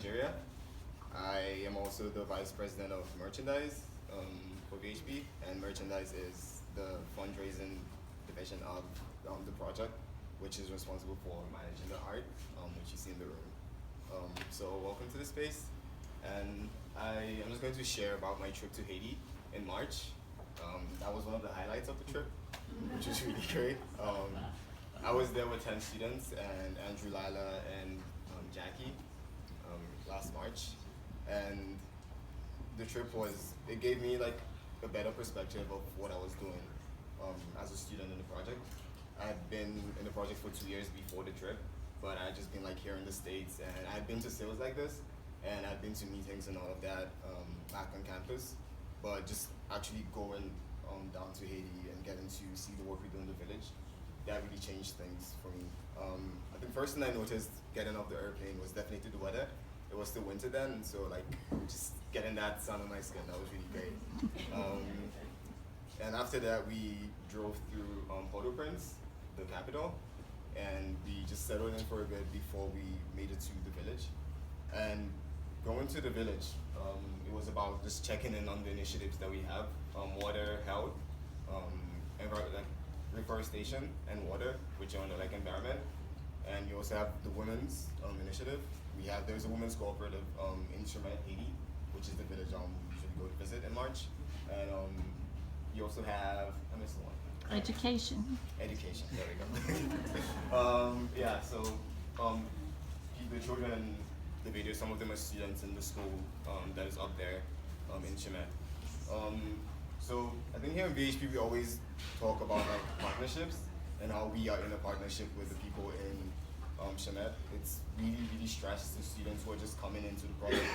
Nigeria. I am also the Vice President of Merchandise for VHP, and Merchandise is the fundraising division of the project, which is responsible for managing the art, which you see in the room. So welcome to the space, and I am just going to share about my trip to Haiti in March. That was one of the highlights of the trip, which was really great. I was there with 10 students, and Andrew, Lila, and Jackie last March. And the trip it gave me like a better perspective of what I was doing as a student in the project. I'd been in the project for 2 years before the trip, but I'd just been like here in the States, and I'd been to sales like this, and I'd been to meetings and all of that back on campus, but just actually going down to Haiti and getting to see the work we do in the village, that really changed things for me. I think first thing I noticed getting off the airplane was definitely the weather. It was still winter then, and so like just getting that sun on my skin, that was really great. And after that, we drove through Port-au-Prince, the capital, and we just settled in for a bit before we made it to the village. And going to the village, it was about just checking in on the initiatives that we have, water, health, like reforestation and water, which are under like environment. And you also have the women's initiative. There's a women's cooperative in Chemet, Haiti, which is the village we usually go to visit in March. And you also have, I missed one. Education. Education, there we go. Yeah, so the children in the video, some of them are students in the school that is up there in Chemet. So I think here in VHP we always talk about like partnerships and how we are in a partnership with the people in Chemet. It's really stressed to students who are just coming into the project.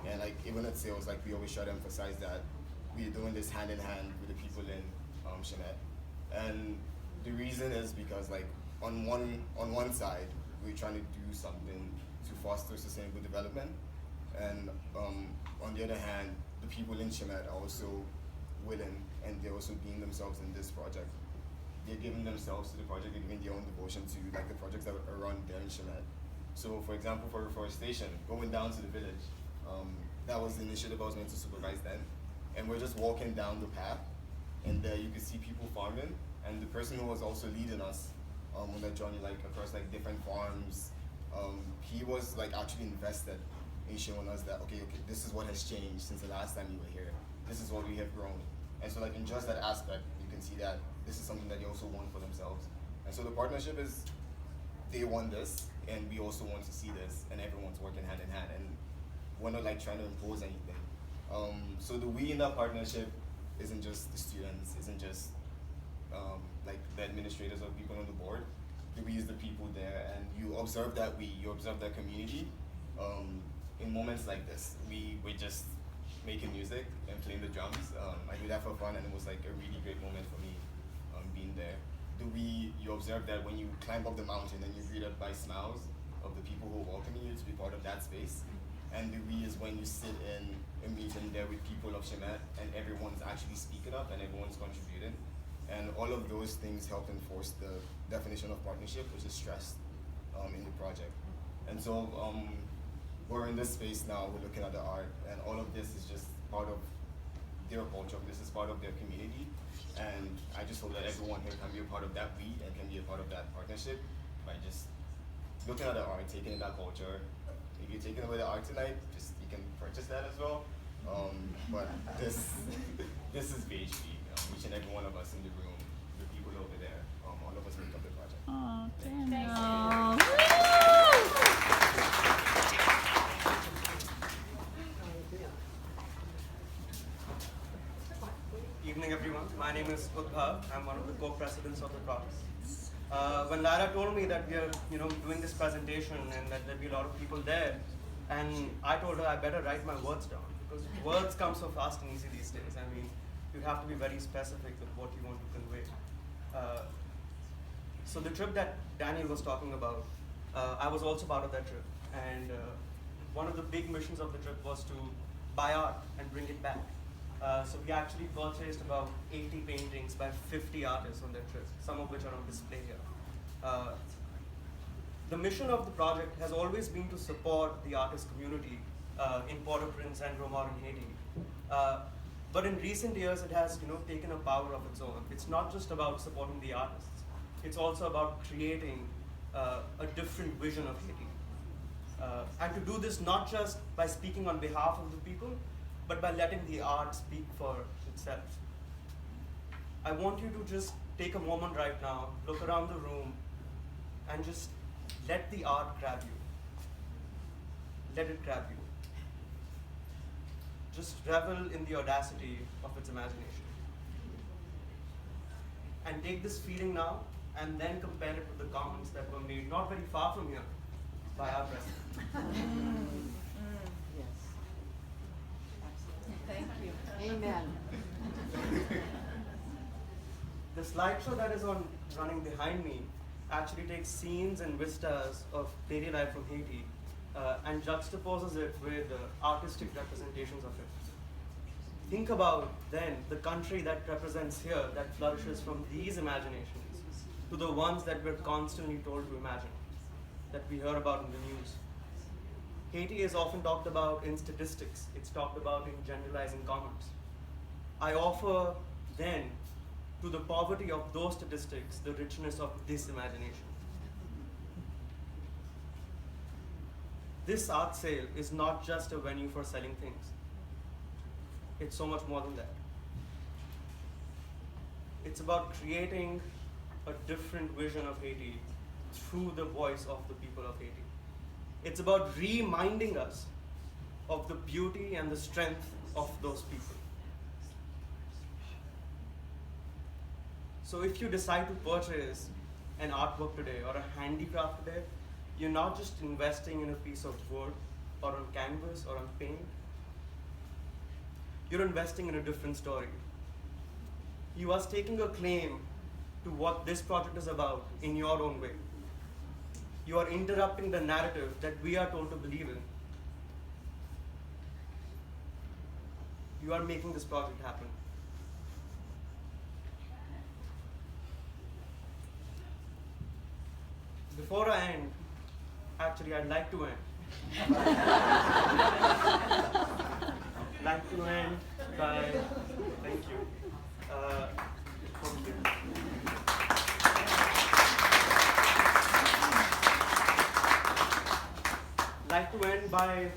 And like even at sales, like we always try to emphasize that we are doing this hand in hand with the people in Chemet. And the reason is because like on one side, we're trying to do something to foster sustainable development. And on the other hand, the people in Chemet are also willing, and they're also being themselves in this project. They're giving themselves to the project, they're giving their own devotion to like the projects that are run there in Chemet. So for example, for reforestation, going down to the village, that was the initiative I was meant to supervise then. And we're just walking down the path, and there you could see people farming, and the person who was also leading us on that journey, like across like different farms, he was like actually invested in showing us that, okay, this is what has changed since the last time you were here. This is what we have grown. And so like in just that aspect, you can see that this is something that they also want for themselves. And so the partnership is, they want this, and we also want to see this, and everyone's working hand in hand, and we're not like trying to impose anything. So the we in that partnership isn't just the students, isn't just like the administrators or people on the board. The we is the people there, and you observe that you observe that community. In moments like this, we're just making music and playing the drums. I do that for fun, and it was like a really great moment for me being there. You observe that when you climb up the mountain and you're greeted by smiles of the people who are welcoming you to be part of that space. And the we is when you sit in a meeting there with people of Chemet, and everyone's actually speaking up and everyone's contributing. And all of those things help enforce the definition of partnership, which is stressed in the project. And so we're in this space now, we're looking at the art, and all of this is just part of their culture, this is part of their community. And I just hope that everyone here can be a part of that we and can be a part of that partnership by just looking at the art, taking in that culture. If you're taking away the art tonight, you can purchase that as well. But this is VHP. Each and every one of us in the room, the people over there, all of us make up the project. Oh, Daniel. Evening, everyone. My name is Udbhav. I'm one of the co-presidents of the project. When Lara told me that we are, doing this presentation and that there'd be a lot of people there, and I told her I better write my words down, because words come so fast and easy these days. I mean, you have to be very specific with what you want to convey. So the trip that Daniel was talking about, I was also part of that trip. And one of the big missions of the trip was to buy art and bring it back. So we actually purchased about 80 paintings by 50 artists on that trip, some of which are on display here. the mission of the project has always been to support the artist community in Port-au-Prince and Romar in Haiti. But in recent years, it has taken a power of its own. It's not just about supporting the artists. It's also about creating a different vision of Haiti. And to do this not just by speaking on behalf of the people, but by letting the art speak for itself. I want you to just take a moment right now, look around the room, and just let the art grab you. Let it grab you. Just revel in the audacity of its imagination. And take this feeling now, and then compare it with the comments that were made not very far from here by our president. Yes. Thank you. Amen. The slideshow that is running behind me actually takes scenes and vistas of daily life from Haiti and juxtaposes it with artistic representations of it. Think about then the country that represents here, that flourishes from these imaginations, to the ones that we're constantly told to imagine, that we hear about in the news. Haiti is often talked about in statistics. It's talked about in generalizing comments. I offer then, to the poverty of those statistics, the richness of this imagination. This art sale is not just a venue for selling things. It's so much more than that. It's about creating a different vision of Haiti through the voice of the people of Haiti. It's about reminding us of the beauty and the strength of those people. So if you decide to purchase an artwork today or a handicraft today, you're not just investing in a piece of wood or on canvas or on paint. You're investing in a different story. You are staking a claim to what this project is about in your own way. You are interrupting the narrative that we are told to believe in. You are making this project happen. Before I end, actually I'd like to end. Like to end by, thank you. Thank you. Like to end by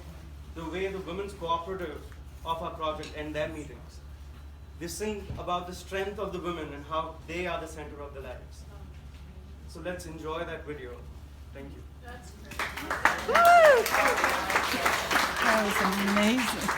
the way the women's cooperative of our project end their meetings. They sing about the strength of the women and how they are the center of their lives. So let's enjoy that video. Thank you. That was amazing.